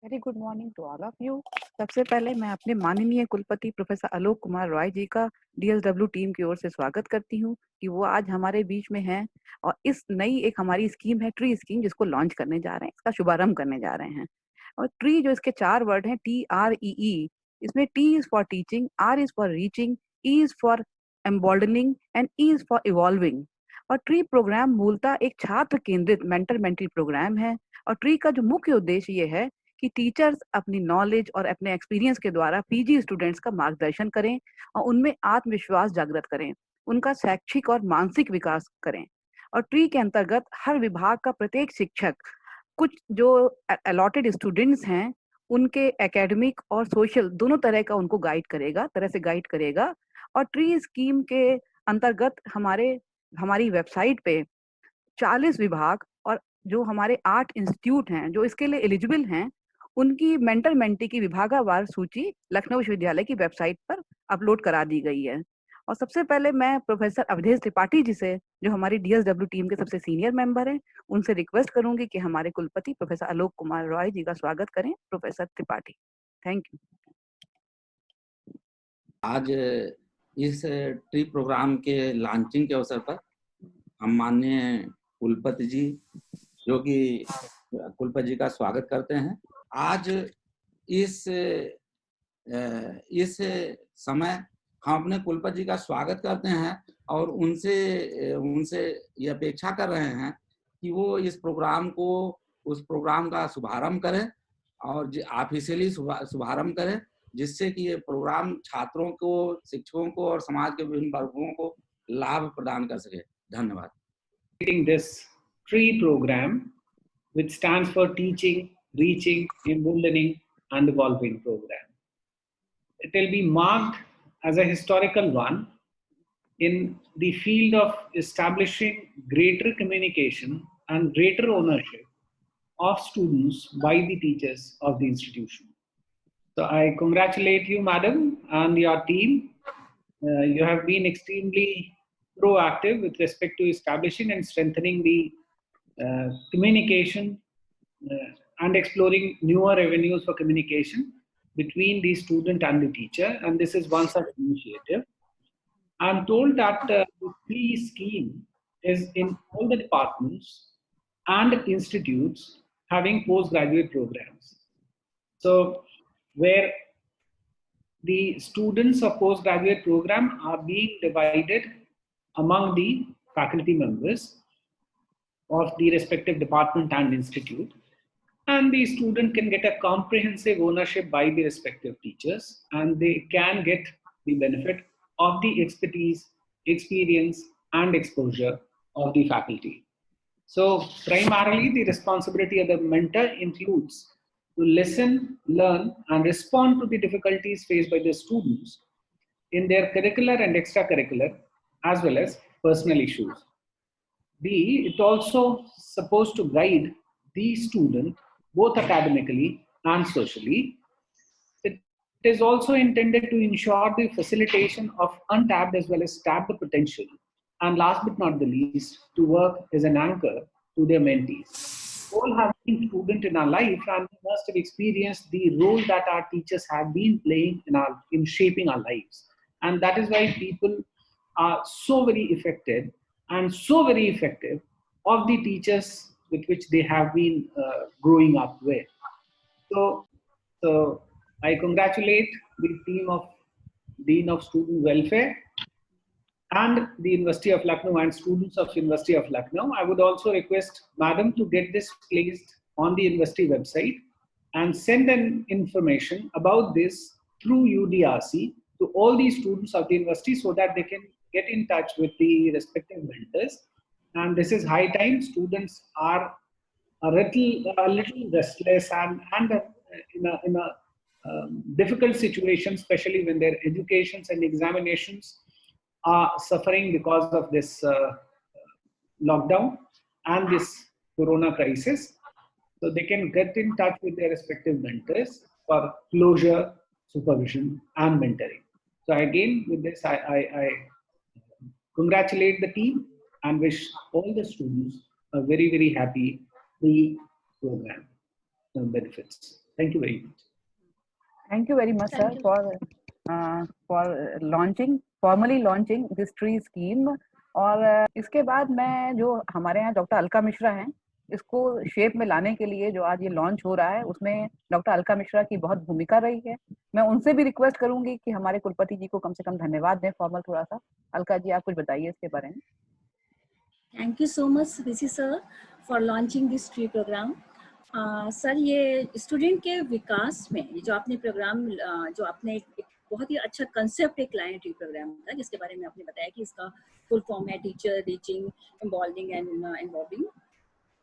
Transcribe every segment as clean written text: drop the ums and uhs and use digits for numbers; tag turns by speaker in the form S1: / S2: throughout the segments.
S1: Very good morning to all of you. सबसे पहले मैं अपने माननीय कुलपति प्रोफेसर आलोक कुमार रॉय जी का डीएसडब्ल्यू टीम की ओर से स्वागत करती हूँ कि वो आज हमारे बीच में हैं और इस नई एक हमारी स्कीम है ट्री स्कीम, जिसको लॉन्च करने जा रहे हैं, इसका शुभारंभ करने जा रहे हैं। और ट्री जो इसके 4 वर्ड हैं, TREE, इसमें T is for teaching, R is for reaching, E is for emboldening and E is for evolving. और ट्री प्रोग्राम मूलतः एक छात्र केंद्रित मेंटर मेंटी प्रोग्राम है। और ट्री का जो मुख्य उद्देश्य ये है कि टीचर्स अपनी नॉलेज और अपने एक्सपीरियंस के द्वारा पीजी स्टूडेंट्स का मार्गदर्शन करें और उनमें आत्मविश्वास जागृत करें, उनका शैक्षिक और मानसिक विकास करें। और ट्री के अंतर्गत हर विभाग का प्रत्येक शिक्षक कुछ जो अलॉटेड स्टूडेंट्स हैं उनके एकेडमिक और सोशल दोनों तरह का उनको गाइड करेगा। और ट्री स्कीम के अंतर्गत हमारी वेबसाइट पे 40 विभाग और जो हमारे 8 इंस्टीट्यूट हैं जो इसके लिए एलिजिबल हैं, उनकी मेंटर मेंटी की विभागवार सूची लखनऊ विश्वविद्यालय की वेबसाइट पर अपलोड करा दी गई है। और सबसे पहले मैं प्रोफेसर अवधेश त्रिपाठी जी से, जो हमारी डीएसडब्ल्यू टीम के सबसे सीनियर मेंबर हैं, उनसे रिक्वेस्ट करूंगी कि हमारे कुलपति प्रोफेसर आलोक कुमार रॉय जी का स्वागत करें। Professor Tripathi, thank you.
S2: आज इस ट्री प्रोग्राम के लॉन्चिंग के अवसर पर हम माननीय कुलपति जी, जो कि कुलपति जी का स्वागत करते हैं। आज इस समय हम अपने कुलपति जी का स्वागत करते हैं और उनसे ये अपेक्षा कर रहे हैं कि वो उस प्रोग्राम का शुभारंभ करें और ऑफिशियली शुभारंभ करें, जिससे कि ये प्रोग्राम छात्रों को, शिक्षकों को और समाज के विभिन्न वर्गों को लाभ प्रदान कर सके। धन्यवाद।
S3: This TREE program, which stands for Teaching, Reaching, Emboldening and Evolving program. It will be marked as a historical one in the field of establishing greater communication and greater ownership of students by the teachers of the institution. So I congratulate you, madam, and your team. You have been extremely proactive with respect to establishing and strengthening the communication and exploring newer avenues for communication between the student and the teacher. And this is one such initiative. I'm told that the TREE scheme is in all the departments and institutes having postgraduate programs. So where the students of postgraduate program are being divided among the faculty members of the respective department and institute, and the student can get a comprehensive ownership by the respective teachers, and they can get the benefit of the expertise, experience and exposure of the faculty. So primarily the responsibility of the mentor includes to listen, learn and respond to the difficulties faced by the students in their curricular and extracurricular as well as personal issues. B, it also supposed to guide the student both academically and socially. It is also intended to ensure the facilitation of untapped as well as tapped potential. And last but not the least, to work as an anchor to their mentees. All have been student in our life and we must have experienced the role that our teachers have been playing in shaping our lives. And that is why people are so very affected and so very effective of the teachers with which they have been growing up with. So I congratulate the team of Dean of Student Welfare and the University of Lucknow and students of University of Lucknow. I would also request Madam to get this placed on the university website and send an information about this through UDRC to all the students of the university so that they can get in touch with the respective mentors. And this is high time. Students are a little restless and in a difficult situation, especially when their educations and examinations are suffering because of this lockdown and this corona crisis. So they can get in touch with their respective mentors for closure, supervision and mentoring. So again, with this, I congratulate the team and wish all the students a very, very happy pre-program benefits. Thank you very much.
S1: Thank you very much, sir, for formally launching this tree scheme. और इसके बाद मैं जो हमारे यहाँ doctor Alka Mishra हैं, इसको shape में लाने के लिए जो आज ये लॉन्च हो रहा है, उसमें डॉक्टर अलका मिश्रा की बहुत भूमिका रही है। मैं उनसे भी रिक्वेस्ट करूंगी कि हमारे कुलपति जी को कम से कम धन्यवाद दें फॉर्मल थोड़ा सा। अलका जी, आप कुछ बताइए इसके बारे में।
S4: Thank you so much, VC sir, for launching this tree program. Sir, ये स्टूडेंट के विकास में जो आपने प्रोग्राम जो आपने एक बहुत ही अच्छा कंसेप्ट एक लाए ट्री प्रोग्राम का, जिसके बारे में आपने बताया कि इसका फुल फॉर्म है टीचर रीचिंग एम्बॉल्डिंग एंड इन्वॉल्विंग।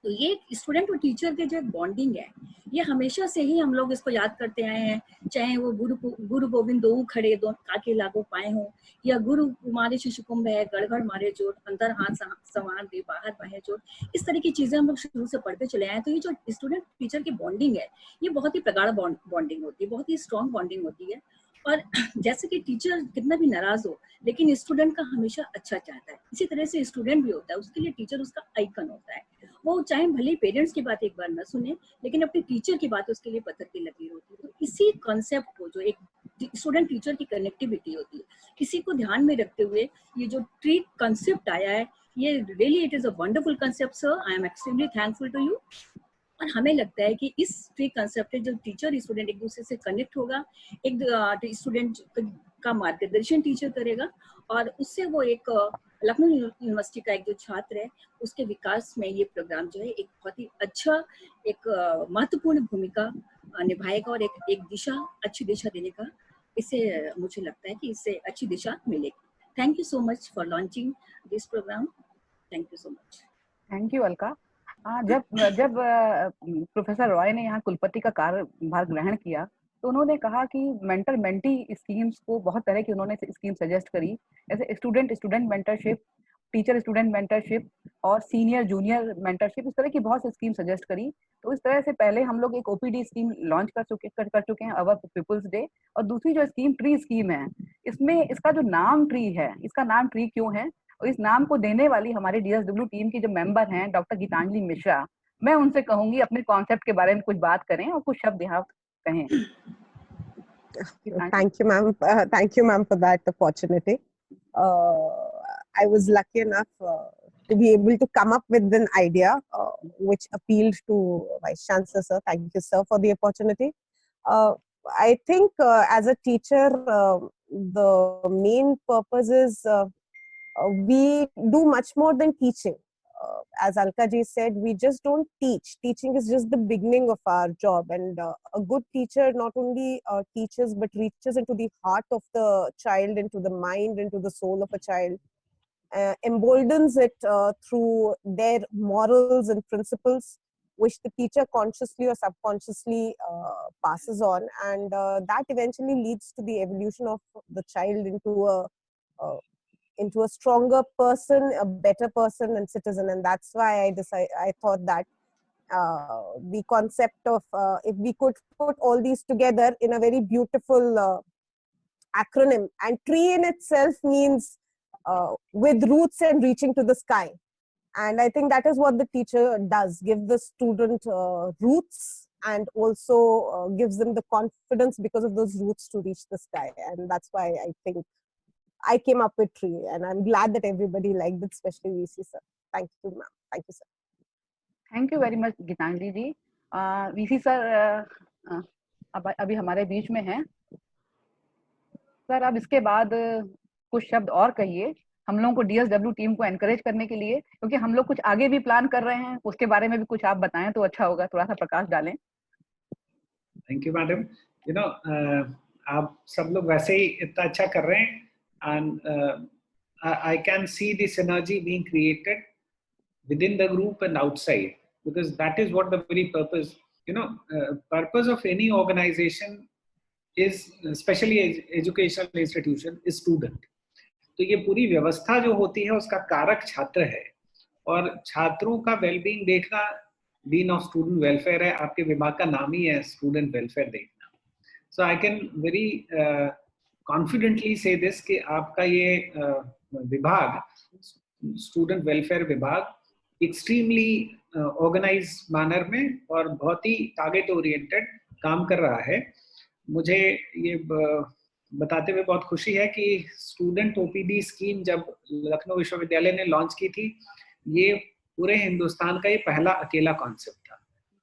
S4: तो ये स्टूडेंट और टीचर के जो एक बॉन्डिंग है, ये हमेशा से ही हम लोग इसको याद करते आए हैं, चाहे वो गुरु गोविंद दो खड़े दो काके लागो पाए हो, या गुरु मारे शिशु कुंभ है गड़गड़ मारे चोट, अंदर हाथ संवार दे बाहर बाहे चोट, इस तरह की चीजें हम लोग शुरू से पढ़ते चले आए हैं। तो ये जो स्टूडेंट टीचर की बॉन्डिंग है, ये बहुत ही प्रगाढ़ बॉन्डिंग होती है, बहुत ही स्ट्रॉन्ग बॉन्डिंग होती है। और जैसे कि टीचर कितना भी नाराज हो, लेकिन स्टूडेंट का हमेशा अच्छा चाहता है, इसी तरह से स्टूडेंट भी होता है, उसके लिए टीचर उसका आइकन होता है। वो चाहे भले पेरेंट्स की बात एक बार न सुने, लेकिन अपने टीचर की बात उसके लिए पत्थर की लकीर होती है। तो इसी कॉन्सेप्ट को, जो एक स्टूडेंट टीचर की कनेक्टिविटी होती है, इसी को ध्यान में रखते हुए ये जो ट्री कॉन्सेप्ट आया है, ये really it is a wonderful concept sir. I am extremely thankful to you. और हमें लगता है कि इस ट्री कॉन्सेप्ट जो टीचर स्टूडेंट एक दूसरे से कनेक्ट होगा, एक स्टूडेंट का मार्गदर्शन टीचर करेगा, और उससे वो एक लखनऊ यूनिवर्सिटी का एक जो छात्र है, उसके विकास में ये प्रोग्राम जो है एक बहुत ही अच्छा, एक महत्वपूर्ण भूमिका निभाएगा, और एक दिशा, अच्छी दिशा देने का इससे मुझे लगता है कि इससे अच्छी दिशा मिलेगी। Thank you so much for launching this program. Thank you so much.
S1: Thank you Alka. जब प्रोफेसर रॉय ने यहाँ कुलपति का कार्यभार ग्रहण किया, तो उन्होंने कहा कि मेंटर मेंटी स्कीम्स को बहुत तरह की उन्होंने स्कीम सजेस्ट करी, जैसे student mentorship, teacher student mentorship और सीनियर जूनियर मेंटरशिप, इस तरह की बहुत सी स्कीम सजेस्ट करी। तो इस तरह से पहले हम लोग एक ओपीडी स्कीम लॉन्च कर चुके हैं, अवर पीपल्स डे। और दूसरी जो स्कीम ट्री स्कीम है, इसमें इसका जो नाम ट्री है, इसका नाम ट्री क्यों है, और इस नाम को देने वाली हमारे डीएसडब्ल्यू टीम की जो मेंबर हैं डॉक्टर गीतांजलि मिश्रा, मैं उनसे कहूंगी अपने कॉन्सेप्ट के बारे में कुछ बात करें और कुछ शब्द यहाँ कहें।
S5: Thank you, ma'am. Thank you, ma'am, for that opportunity. I was lucky enough to be able to come up with an idea which appealed to Vice Chancellor, sir. Thank you, sir, for the opportunity. I think as a teacher, the main purpose is we do much more than teaching. As Alka ji said, we just don't teach. Teaching is just the beginning of our job, and a good teacher not only teaches but reaches into the heart of the child, into the mind, into the soul of a child, emboldens it through their morals and principles, which the teacher consciously or subconsciously passes on, and that eventually leads to the evolution of the child into a stronger person, a better person and citizen. And that's why I thought that the concept of if we could put all these together in a very beautiful acronym, and tree in itself means with roots and reaching to the sky. And I think that is what the teacher does, give the student roots, and also gives them the confidence because of those roots to reach the sky. And that's why I think I came up with tree, and I'm glad that everybody liked it, especially VC sir. Thank you, ma'am. Thank you, sir.
S1: Thank you very much, Geetanjali ji. VC sir अभी हमारे बीच में हैं। Sir, अब इसके बाद कुछ शब्द और कहिए हम लोगों को, डीएसडब्ल्यू टीम को एनकरेज करने के लिए, क्योंकि हम लोग कुछ आगे भी प्लान कर रहे हैं, उसके बारे में भी कुछ आप बताएं तो अच्छा होगा, थोड़ा सा प्रकाश डालें।
S3: Thank you madam. You know, आप सब लोग वैसे ही इतना अच्छा कर रहे हैं, and I can see the synergy being created within the group and outside, because that is what the very purpose, purpose of any organization is, especially educational institution, is student. तो ये पूरी व्यवस्था जो होती है उसका कारक छात्र है, और छात्रों का वेलबींग देखना डीन ऑफ स्टूडेंट वेलफेयर है। आपके विभाग का नाम ही है स्टूडेंट वेलफेयर देखना। So I can very confidently say this कि आपका ये विभाग, स्टूडेंट वेलफेयर विभाग, एक्सट्रीमली ऑर्गेनाइज्ड मैनर में और बहुत ही टारगेट ओरिएंटेड काम कर रहा है। मुझे ये बताते हुए बहुत खुशी है कि स्टूडेंट ओपीडी स्कीम जब लखनऊ विश्वविद्यालय ने लॉन्च की थी, ये पूरे हिंदुस्तान का ये पहला अकेला कॉन्सेप्ट था।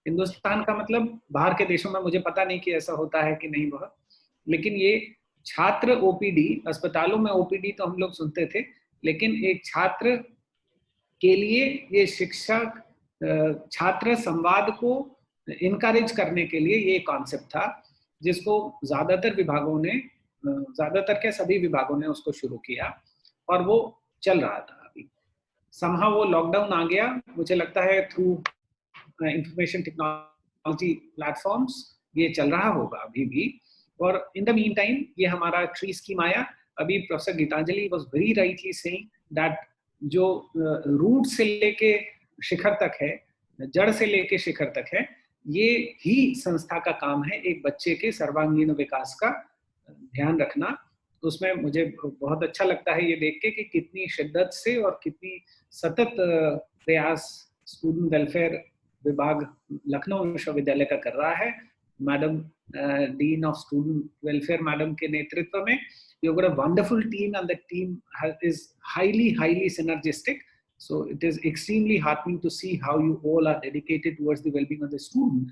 S3: हिंदुस्तान का मतलब बाहर के देशों में मुझे पता नहीं कि ऐसा होता है कि नहीं वह, लेकिन ये छात्र ओपीडी, अस्पतालों में ओपीडी तो हम लोग सुनते थे, लेकिन एक छात्र के लिए ये शिक्षक छात्र संवाद को इनकरेज करने के लिए ये कॉन्सेप्ट था, जिसको ज्यादातर विभागों ने, ज्यादातर क्या सभी विभागों ने उसको शुरू किया और वो चल रहा था। अभी समहाउ वो लॉकडाउन आ गया, मुझे लगता है थ्रू इंफॉर्मेशन टेक्नोलॉजी प्लेटफॉर्म्स ये चल रहा होगा अभी भी। और इन द मीन टाइम ये हमारा ट्री स्कीम आया। अभी professor Geetanjali was very rightly saying that जो रूट से लेके शिखर तक है, जड़ से लेके शिखर तक है, ये ही संस्था का काम है एक बच्चे के सर्वांगीण विकास का ध्यान रखना। तो उसमें मुझे बहुत अच्छा लगता है ये देख के कि कितनी शिद्दत से और कितनी सतत प्रयास स्टूडेंट वेलफेयर विभाग लखनऊ विश्वविद्यालय का कर रहा है। Madam dean of student welfare madam के नेतृत्व में you've got a wonderful team, and the team is highly synergistic. So it is extremely heartening to see how you all are dedicated towards the well-being of the student,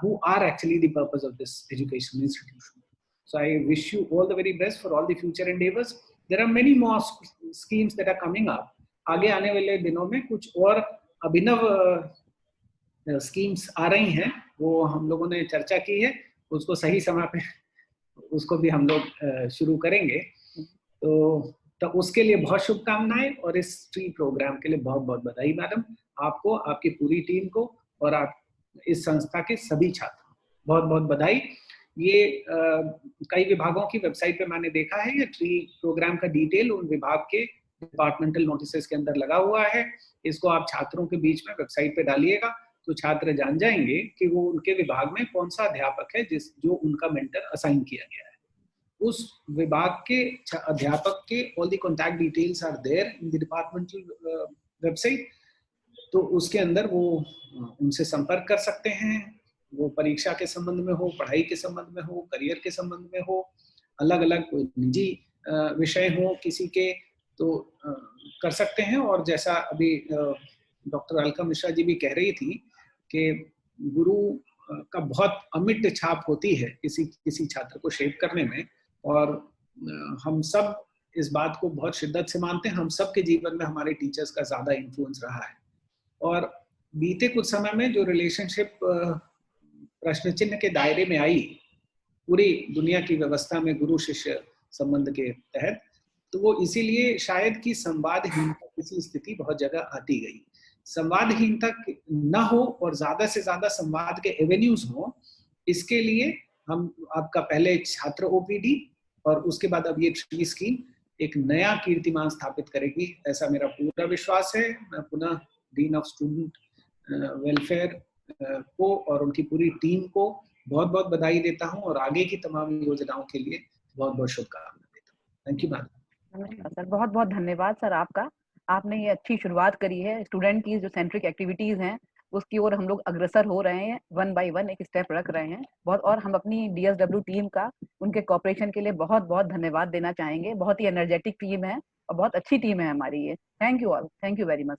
S3: who are actually the purpose of this educational institution. So I wish you all the very best for all the future endeavors. There are many more schemes that are coming up. आगे आने वाले दिनों में कुछ और अभिनव schemes आ रही हैं, वो हम लोगों ने चर्चा की है, उसको सही समय पे उसको भी हम लोग शुरू करेंगे। तो उसके लिए बहुत शुभकामनाएं और इस ट्री प्रोग्राम के लिए बहुत बहुत बधाई मैडम, आपको, आपकी पूरी टीम को और आप इस संस्था के सभी छात्रों बहुत बहुत बधाई। ये कई विभागों की वेबसाइट पे मैंने देखा है, ये ट्री प्रोग्राम का डिटेल उन विभाग के डिपार्टमेंटल नोटिसेस के अंदर लगा हुआ है। इसको आप छात्रों के बीच में वेबसाइट पे डालिएगा तो छात्र जान जाएंगे कि वो उनके विभाग में कौन सा अध्यापक है जो उनका मेंटर असाइन किया गया है। उस विभाग के अध्यापक के all the contact details are there in the departmental website. तो उसके अंदर वो उनसे संपर्क कर सकते हैं, वो परीक्षा के संबंध में हो, पढ़ाई के संबंध में हो, करियर के संबंध में हो, अलग अलग कोई निजी विषय हो किसी के, तो कर सकते हैं। और जैसा अभी डॉक्टर अलका मिश्रा जी भी कह रही थी कि गुरु का बहुत अमिट छाप होती है किसी छात्र को शेप करने में, और हम सब इस बात को बहुत शिद्दत से मानते हैं। हम सब के जीवन में हमारे टीचर्स का ज्यादा इन्फ्लुएंस रहा है, और बीते कुछ समय में जो रिलेशनशिप प्रश्न चिन्ह के दायरे में आई पूरी दुनिया की व्यवस्था में गुरु शिष्य संबंध के तहत, तो वो इसीलिए शायद कि संवादहीनता की स्थिति बहुत जगह आती गई। संवादहीनता न हो और ज्यादा से ज्यादा संवाद के एवेन्यूज हो, इसके लिए हम आपका पहले छात्र ओपीडी और उसके बाद अब ये ट्री स्कीम एक नया कीर्तिमान स्थापित करेगी, ऐसा मेरा पूरा विश्वास है। मैं पुनः डीन ऑफ स्टूडेंट वेलफेयर को और उनकी पूरी टीम को बहुत बहुत बधाई देता हूं और आगे की तमाम योजनाओं के लिए बहुत बहुत शुभकामनाएं देता हूं। Thank you madam.
S1: नमस्कार सर, बहुत बहुत धन्यवाद सर आपका। आपने ये अच्छी शुरुआत करी है। स्टूडेंट की जो सेंट्रिक एक्टिविटीज हैं उसकी ओर हम लोग अग्रसर हो रहे हैं, 1 बाय 1 एक स्टेप रख रहे हैं बहुत। और हम अपनी DSW टीम का उनके कोऑपरेशन के लिए बहुत बहुत धन्यवाद देना चाहेंगे। बहुत ही एनर्जेटिक टीम है और बहुत अच्छी टीम है हमारी ये। Thank you all, thank you very much.